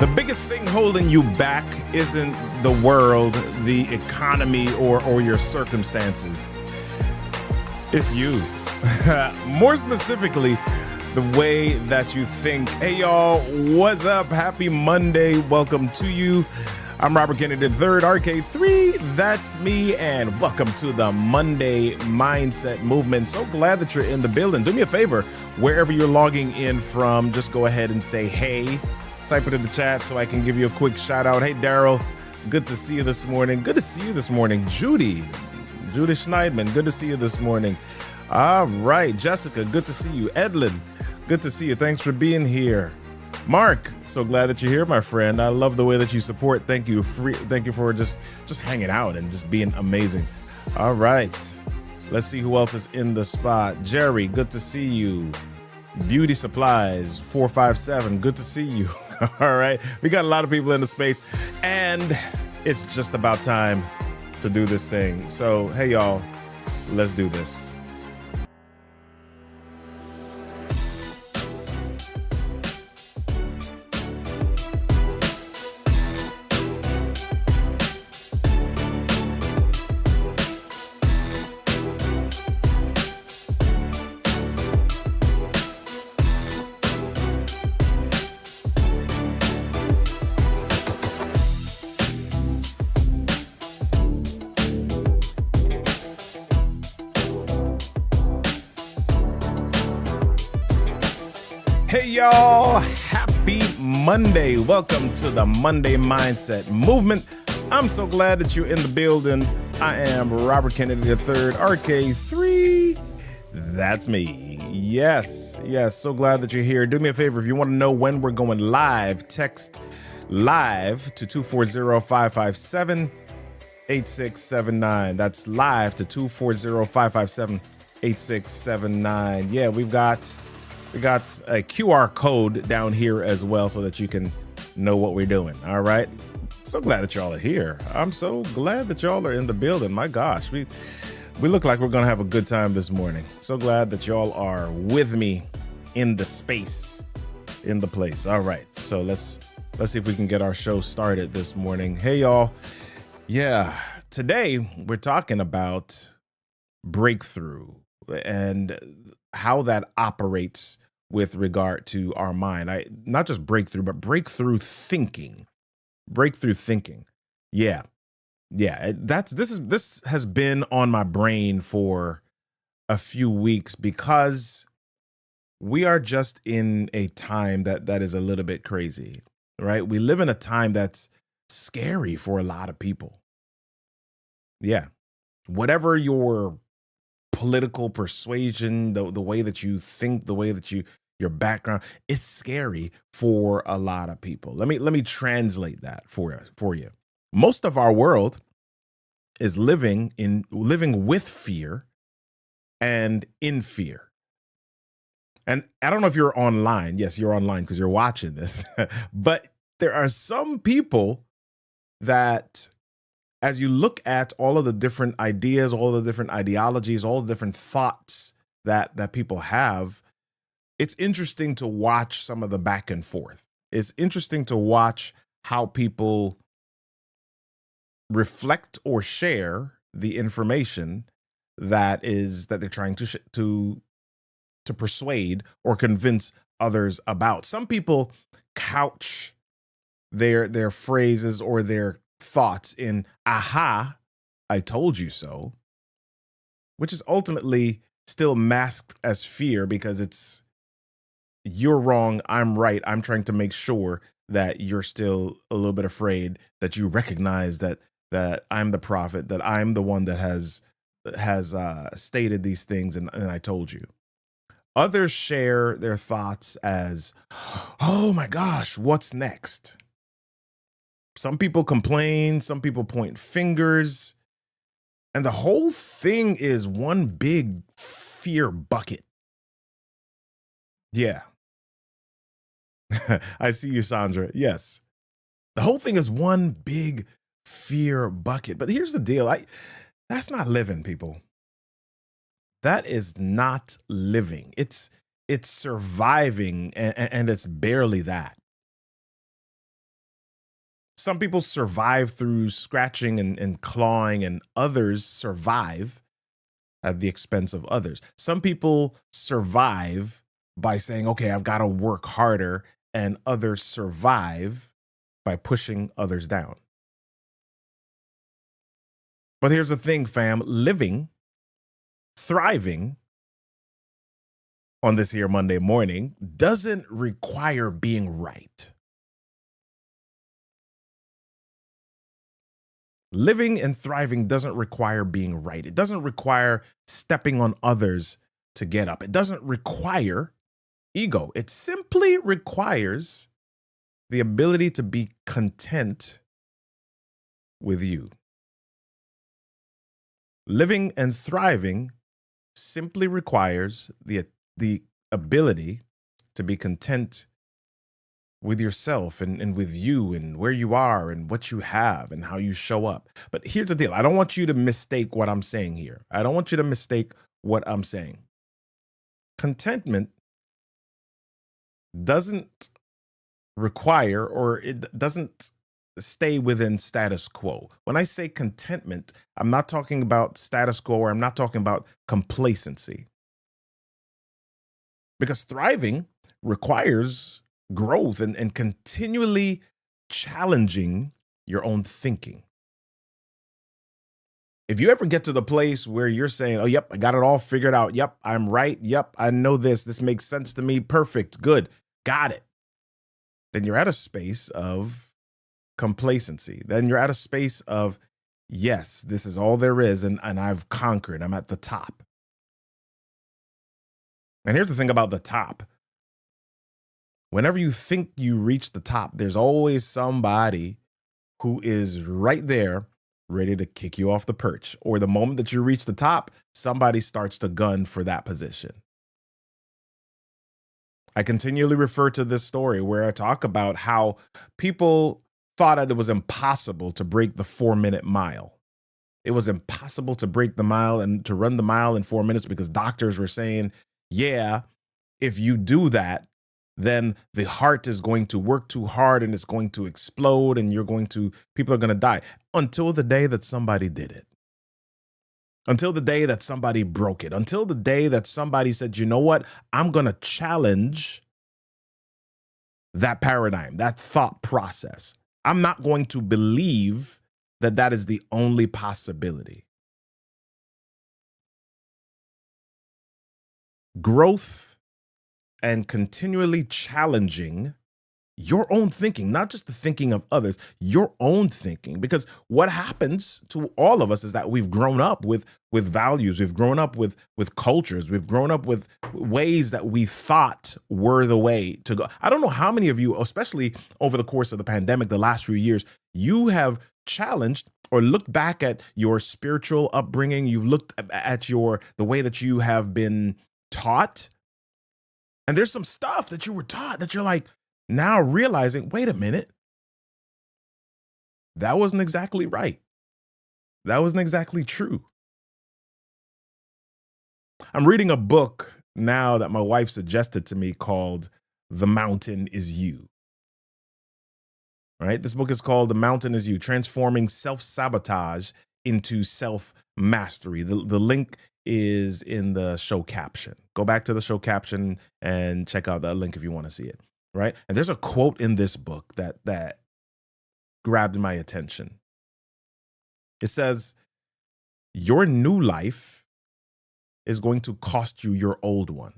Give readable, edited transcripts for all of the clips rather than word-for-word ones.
The biggest thing holding you back isn't the world, the economy, or your circumstances. It's you. More specifically, the way that you think. Hey, y'all, what's up? Happy Monday. Welcome to you. I'm Robert Kennedy III, RK3. That's me, and welcome to the Monday Mindset Movement. So glad that you're in the building. Do me a favor, wherever you're logging in from, just go ahead and say, hey. Type it in the chat so I can give you a quick shout out. Hey, Daryl, good to see you this morning. Good to see you this morning. Judy Schneidman, good to see you this morning. All right, Jessica, good to see you. Edlin, good to see you. Thanks for being here. Mark, so glad that you're here, my friend. I love the way that you support. Thank you for just hanging out and just being amazing. All right, let's see who else is in the spot. Jerry, good to see you. Beauty Supplies 457, good to see you. All right, we got a lot of people in the space, and it's just about time to do this thing. So, hey, y'all, let's do this. Hey, y'all, happy Monday. Welcome to the Monday Mindset Movement. I'm so glad that you're in the building. I am Robert Kennedy III, RK3. That's me. Yes, so glad that you're here. Do me a favor, if you want to know when we're going live, text live to 240-557-8679. That's live to 240-557-8679. Yeah, we got a QR code down here as well so that you can know what we're doing. All right. So glad that y'all are here. I'm so glad that y'all are in the building. My gosh, we look like we're going to have a good time this morning. So glad that y'all are with me in the space, in the place. All right. So let's see if we can get our show started this morning. Hey, y'all. Yeah. Today we're talking about breakthrough and how that operates with regard to our mind. Not just breakthrough, but breakthrough thinking. Yeah. This has been on my brain for a few weeks because we are just in a time that is a little bit crazy, right? We live in a time that's scary for a lot of people. Yeah. Whatever your political persuasion, the way that you think, the way that your background, it's scary for a lot of people. Let me translate that for you. Most of our world is living with fear and in fear. And I don't know if you're online. Yes, you're online because you're watching this. But there are some people that, as you look at all of the different ideas, all the different ideologies, all the different thoughts that people have, it's interesting to watch some of the back and forth. It's interesting to watch how people reflect or share the information that they're trying to persuade or convince others about. Some people couch their phrases or their thoughts in aha, I told you so, which is ultimately still masked as fear because it's you're wrong, I'm right. I'm trying to make sure that you're still a little bit afraid, that you recognize that I'm the prophet, that I'm the one that has stated these things and I told you. Others share their thoughts as, oh my gosh, what's next? Some people complain, some people point fingers, and the whole thing is one big fear bucket. Yeah. I see you, Sandra. Yes. The whole thing is one big fear bucket. But here's the deal. That's not living, people. That is not living. It's surviving, and it's barely that. Some people survive through scratching and clawing, and others survive at the expense of others. Some people survive by saying, okay, I've got to work harder, and others survive by pushing others down. But here's the thing, fam: living, thriving on this here Monday morning doesn't require being right. Living and thriving doesn't require being right. It doesn't require stepping on others to get up. It doesn't require ego. It simply requires the ability to be content with you. Living and thriving simply requires the ability to be content with yourself and with you and where you are and what you have and how you show up. But here's the deal: I don't want you to mistake what I'm saying here. I don't want you to mistake what I'm saying. Contentment doesn't require, or it doesn't stay within status quo. When I say contentment, I'm not talking about status quo, or I'm not talking about complacency. Because thriving requires growth and continually challenging your own thinking. If you ever get to the place where you're saying, oh, yep, I got it all figured out. Yep, I'm right. Yep, I know this. This makes sense to me. Perfect. Good. Got it. Then you're at a space of complacency. Then you're at a space of, yes, this is all there is, and I've conquered. I'm at the top. And here's the thing about the top. Whenever you think you reach the top, there's always somebody who is right there ready to kick you off the perch. Or the moment that you reach the top, somebody starts to gun for that position. I continually refer to this story where I talk about how people thought that it was impossible to break the 4-minute mile. It was impossible to break the mile and to run the mile in 4 minutes because doctors were saying, yeah, if you do that, then the heart is going to work too hard and it's going to explode and people are going to die. Until the day that somebody did it. Until the day that somebody broke it. Until the day that somebody said, you know what? I'm going to challenge that paradigm, that thought process. I'm not going to believe that that is the only possibility. Growth and continually challenging your own thinking, not just the thinking of others, your own thinking. Because what happens to all of us is that we've grown up with values, we've grown up with cultures, we've grown up with ways that we thought were the way to go. I don't know how many of you, especially over the course of the pandemic, the last few years, you have challenged or looked back at your spiritual upbringing. You've looked at the way that you have been taught. And there's some stuff that you were taught that you're like now realizing, wait a minute, that wasn't exactly right. That wasn't exactly true. I'm reading a book now that my wife suggested to me called The Mountain Is You. All right? This book is called The Mountain Is You, Transforming Self-Sabotage into Self-Mastery. The link is in the show caption. Go back to the show caption and check out that link if you want to see it, right? And there's a quote in this book that grabbed my attention. It says, your new life is going to cost you your old one.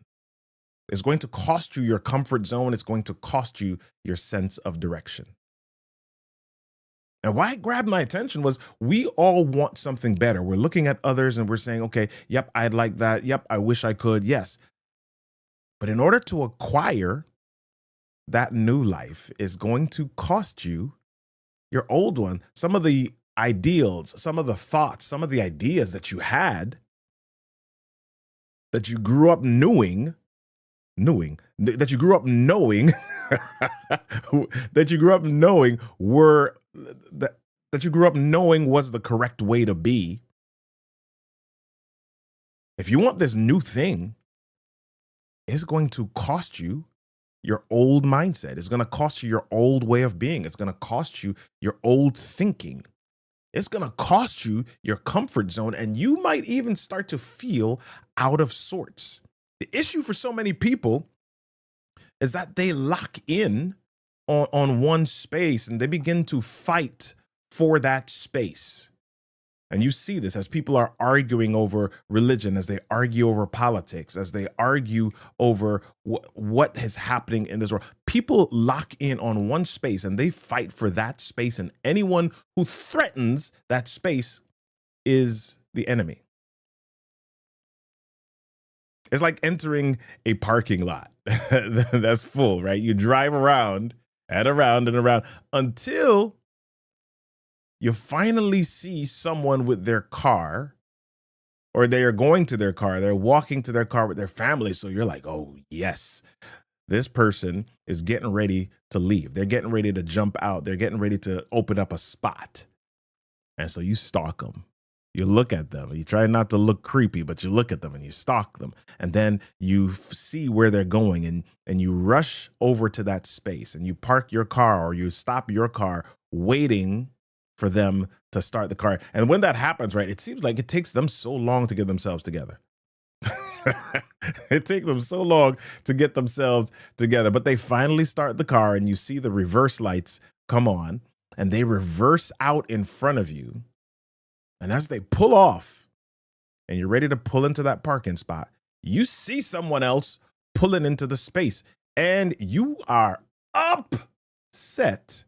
It's going to cost you your comfort zone. It's going to cost you your sense of direction. And why it grabbed my attention was we all want something better. We're looking at others and we're saying, okay, yep, I'd like that. Yep, I wish I could. Yes. But in order to acquire that new life is going to cost you your old one. Some of the ideals, some of the thoughts, some of the ideas that you had, that you grew up knowing, that you grew up knowing, that you grew up knowing were that you grew up knowing was the correct way to be. If you want this new thing, it's going to cost you your old mindset. It's going to cost you your old way of being. It's going to cost you your old thinking. It's going to cost you your comfort zone, and you might even start to feel out of sorts. The issue for so many people is that they lock in on one space and they begin to fight for that space. And you see this as people are arguing over religion, as they argue over politics, as they argue over what is happening in this world. People lock in on one space and they fight for that space. And anyone who threatens that space is the enemy. It's like entering a parking lot that's full, right? You drive around and around and around until you finally see someone with their car, or they are going to their car. They're walking to their car with their family. So you're like, oh, yes, this person is getting ready to leave. They're getting ready to jump out. They're getting ready to open up a spot. And so you stalk them. You look at them. You try not to look creepy, but you look at them and you stalk them. And then you see where they're going, and you rush over to that space and you park your car, or you stop your car waiting for them to start the car. And when that happens, right, it seems like it takes them so long to get themselves together. It takes them so long to get themselves together, but they finally start the car, and you see the reverse lights come on, and they reverse out in front of you. And as they pull off and you're ready to pull into that parking spot, you see someone else pulling into the space, and you are upset.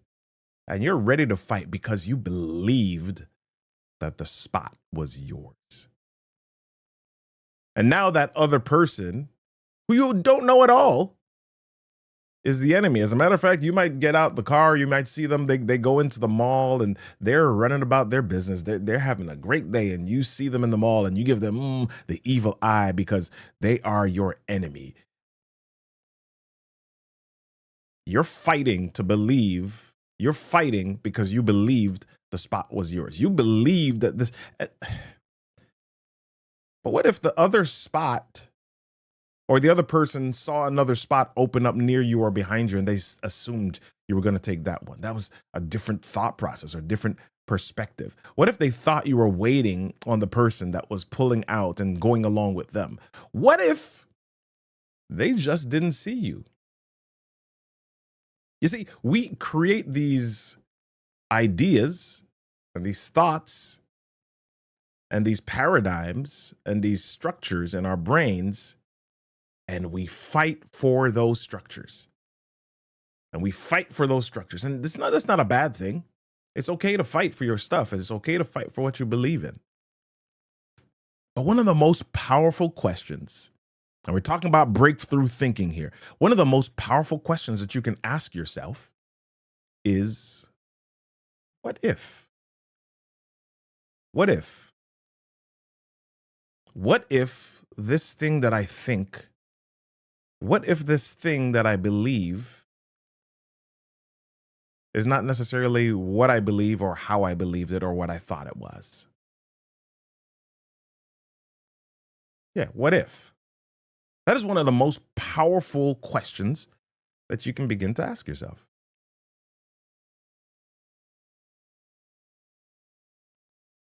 And you're ready to fight because you believed that the spot was yours. And now that other person, who you don't know at all, is the enemy. As a matter of fact, you might get out the car, you might see them, they go into the mall and they're running about their business. They're having a great day, and you see them in the mall and you give them the evil eye because they are your enemy. You're fighting to believe. You're fighting because you believed the spot was yours. You believed that this. But what if the other spot, or the other person saw another spot open up near you or behind you, and they assumed you were going to take that one? That was a different thought process or different perspective. What if they thought you were waiting on the person that was pulling out and going along with them? What if they just didn't see you? You see, we create these ideas and these thoughts and these paradigms and these structures in our brains, and we fight for those structures. And we fight for those structures. And that's not a bad thing. It's okay to fight for your stuff, and it's okay to fight for what you believe in. But one of the most powerful questions, and we're talking about breakthrough thinking here, one of the most powerful questions that you can ask yourself is, what if? What if? What if this thing that I think, what if this thing that I believe is not necessarily what I believe or how I believed it or what I thought it was? Yeah, what if? That is one of the most powerful questions that you can begin to ask yourself.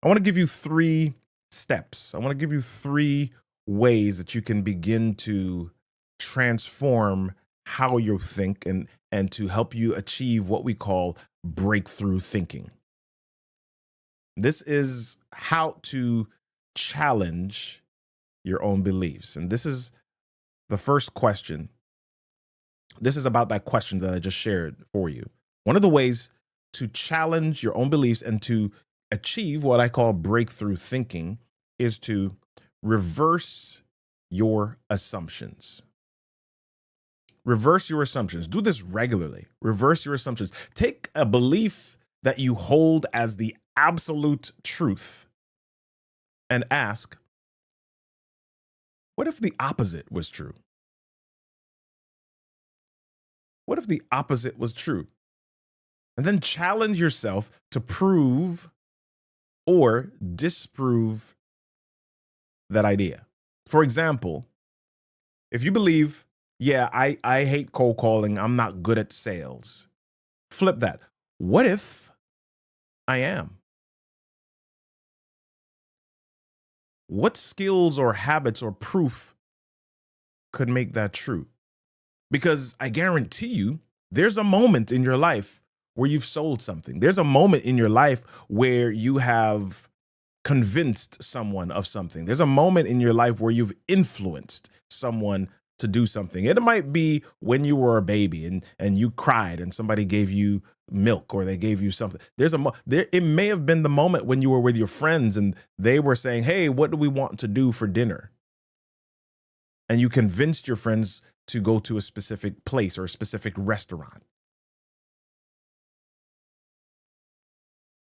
I want to give you 3 steps. I want to give you 3 ways that you can begin to transform how you think and to help you achieve what we call breakthrough thinking. This is how to challenge your own beliefs. And this is the first question. This is about that question that I just shared for you. One of the ways to challenge your own beliefs and to achieve what I call breakthrough thinking is to reverse your assumptions. Reverse your assumptions. Do this regularly. Reverse your assumptions. Take a belief that you hold as the absolute truth and ask, what if the opposite was true? What if the opposite was true? And then challenge yourself to prove or disprove that idea. For example, if you believe Yeah, I hate cold calling. I'm not good at sales. Flip that. What if I am? What skills or habits or proof could make that true? Because I guarantee you, there's a moment in your life where you've sold something. There's a moment in your life where you have convinced someone of something. There's a moment in your life where you've influenced someone to do something. It might be when you were a baby and you cried and somebody gave you milk or they gave you something. There it may have been the moment when you were with your friends and they were saying, "Hey, what do we want to do for dinner?" And you convinced your friends to go to a specific place or a specific restaurant.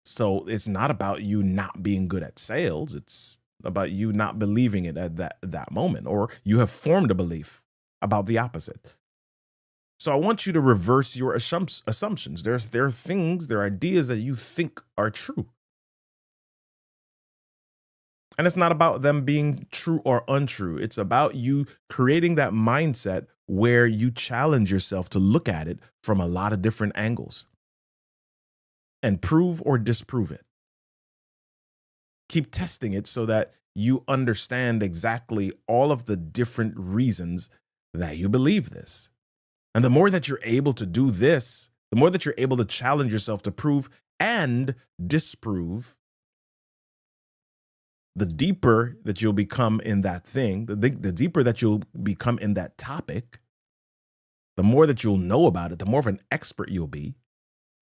So it's not about you not being good at sales. It's about you not believing it at that moment, or you have formed a belief about the opposite. So I want you to reverse your assumptions. There are things, there are ideas that you think are true. And it's not about them being true or untrue. It's about you creating that mindset where you challenge yourself to look at it from a lot of different angles and prove or disprove it. Keep testing it so that you understand exactly all of the different reasons that you believe this. And the more that you're able to do this, the more that you're able to challenge yourself to prove and disprove, the deeper that you'll become in that thing, the deeper that you'll become in that topic, the more that you'll know about it, the more of an expert you'll be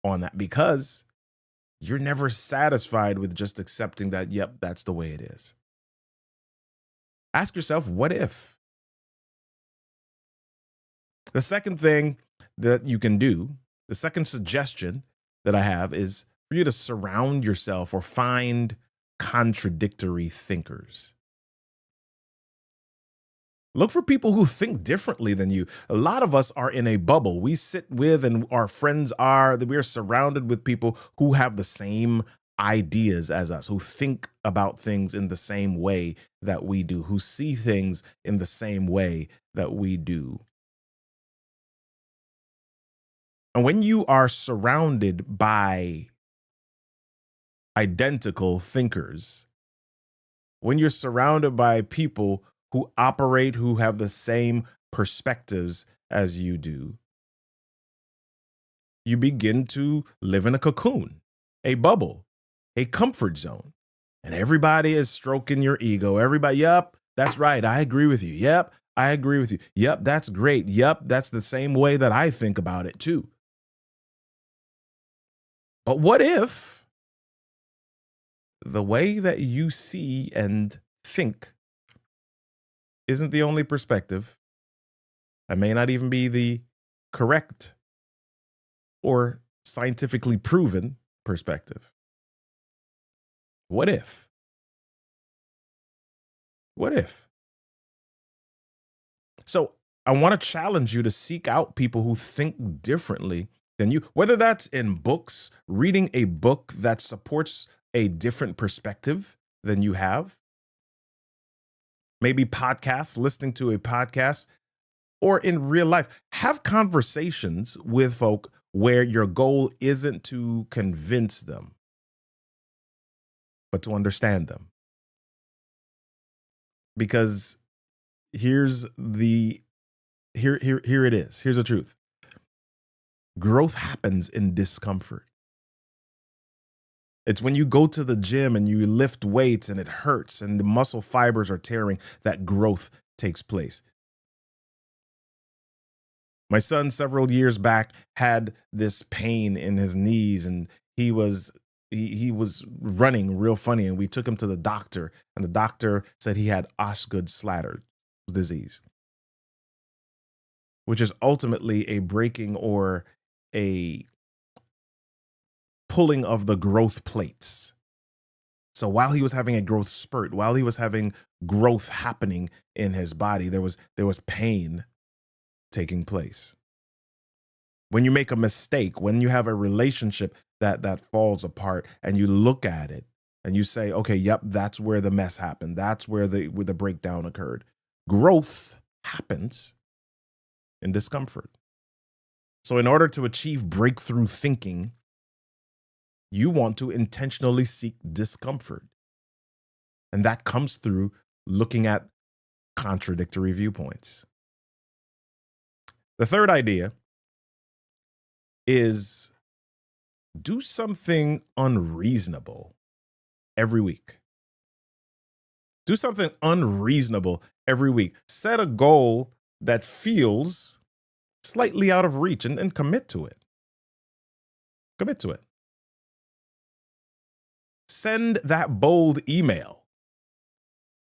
on that, because you're never satisfied with just accepting that, yep, that's the way it is. Ask yourself, what if? The second thing that you can do, the second suggestion that I have is for you to surround yourself or find contradictory thinkers. Look for people who think differently than you. A lot of us are in a bubble. We sit with, and our friends are, that we're surrounded with people who have the same ideas as us, who think about things in the same way that we do, who see things in the same way that we do. And when you are surrounded by identical thinkers, when you're surrounded by people who operate, who have the same perspectives as you do, you begin to live in a cocoon, a bubble, a comfort zone. And everybody is stroking your ego. Everybody, yep, that's right. I agree with you. Yep, I agree with you. Yep, that's great. Yep, that's the same way that I think about it too. But what if the way that you see and think isn't the only perspective? That may not even be the correct or scientifically proven perspective. What if? What if? So I want to challenge you to seek out people who think differently than you, whether that's in books, reading a book that supports a different perspective than you have, maybe podcasts, listening to a podcast, or in real life. Have conversations with folk where your goal isn't to convince them, but to understand them. Because here's the here it is. Here's the truth. Growth happens in discomfort. It's when you go to the gym and you lift weights and it hurts and the muscle fibers are tearing that growth takes place. My son, several years back, had this pain in his knees, and he was running real funny, and we took him to the doctor, and the doctor said he had Osgood-Schlatter disease, which is ultimately a breaking or a pulling of the growth plates. So while he was having a growth spurt, while he was having growth happening in his body, there was pain taking place. When you make a mistake, when you have a relationship that falls apart, and you look at it and you say, okay, yep, that's where the mess happened. That's where the breakdown occurred. Growth happens in discomfort. So in order to achieve breakthrough thinking, you want to intentionally seek discomfort. And that comes through looking at contradictory viewpoints. The third idea is do something unreasonable every week. Do something unreasonable every week. Set a goal that feels slightly out of reach and commit to it. Commit to it. Send that bold email.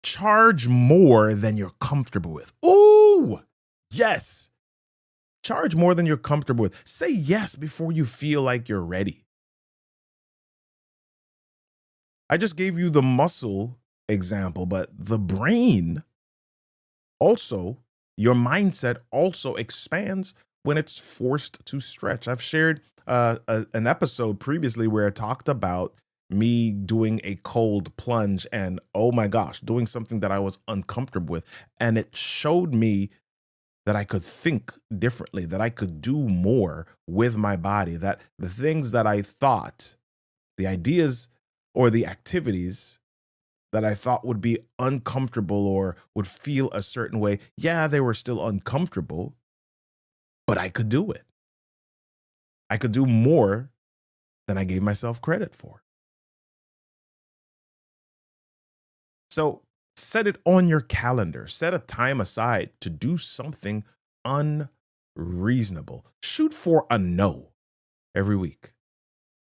Charge more than you're comfortable with. Ooh, yes. Charge more than you're comfortable with. Say yes before you feel like you're ready. I just gave you the muscle example, but the brain also, your mindset also expands when it's forced to stretch. I've shared an episode previously where I talked about me doing a cold plunge and, oh my gosh, doing something that I was uncomfortable with. And it showed me that I could think differently, that I could do more with my body, that the things that I thought, the ideas or the activities that I thought would be uncomfortable or would feel a certain way, yeah, they were still uncomfortable, but I could do it. I could do more than I gave myself credit for. So set it on your calendar. Set a time aside to do something unreasonable. Shoot for a no every week,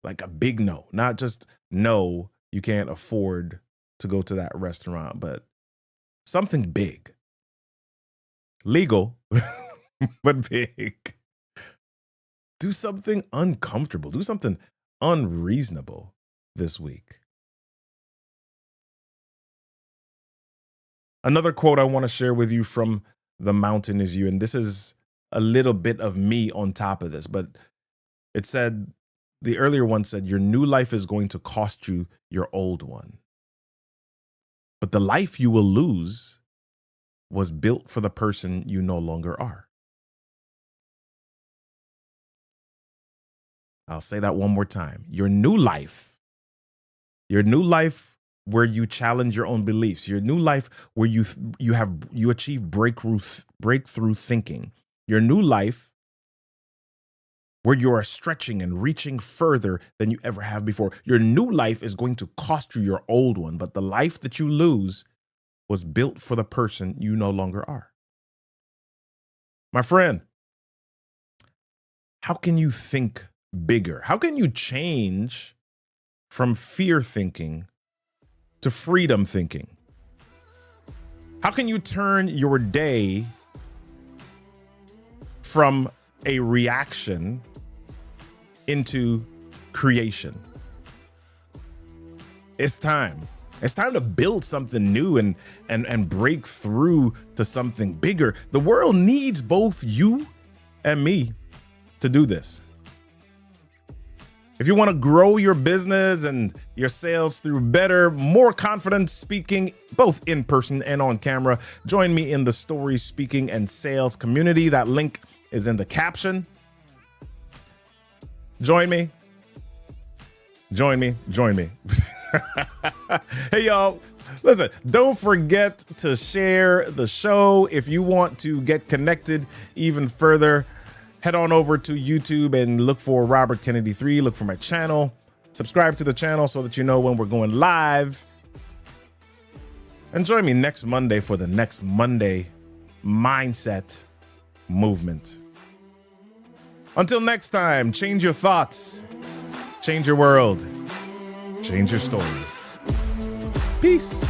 like a big no, not just no, you can't afford to go to that restaurant, but something big, legal, but big. Do something uncomfortable. Do something unreasonable this week. Another quote I want to share with you from The Mountain Is You, and this is a little bit of me on top of this, but it said, the earlier one said, your new life is going to cost you your old one. But the life you will lose was built for the person you no longer are. I'll say that one more time. Your new life where you challenge your own beliefs, your new life where you achieve breakthrough thinking, your new life where you are stretching and reaching further than you ever have before. Your new life is going to cost you your old one, but the life that you lose was built for the person you no longer are. My friend, how can you think bigger? How can you change from fear thinking to freedom thinking? How can you turn your day from a reaction into creation? It's time. It's time to build something new and break through to something bigger. The world needs both you and me to do this. If you want to grow your business and your sales through better, more confident speaking, both in person and on camera, join me in the Story Speaking and Sales community. That link is in the caption. Join me. Join me. Join me. Hey, y'all. Listen, don't forget to share the show. If you want to get connected even further, head on over to YouTube and look for Robert Kennedy 3. Look for my channel. Subscribe to the channel so that you know when we're going live. And join me next Monday for the next Monday Mindset Movement. Until next time, change your thoughts, change your world, change your story. Peace.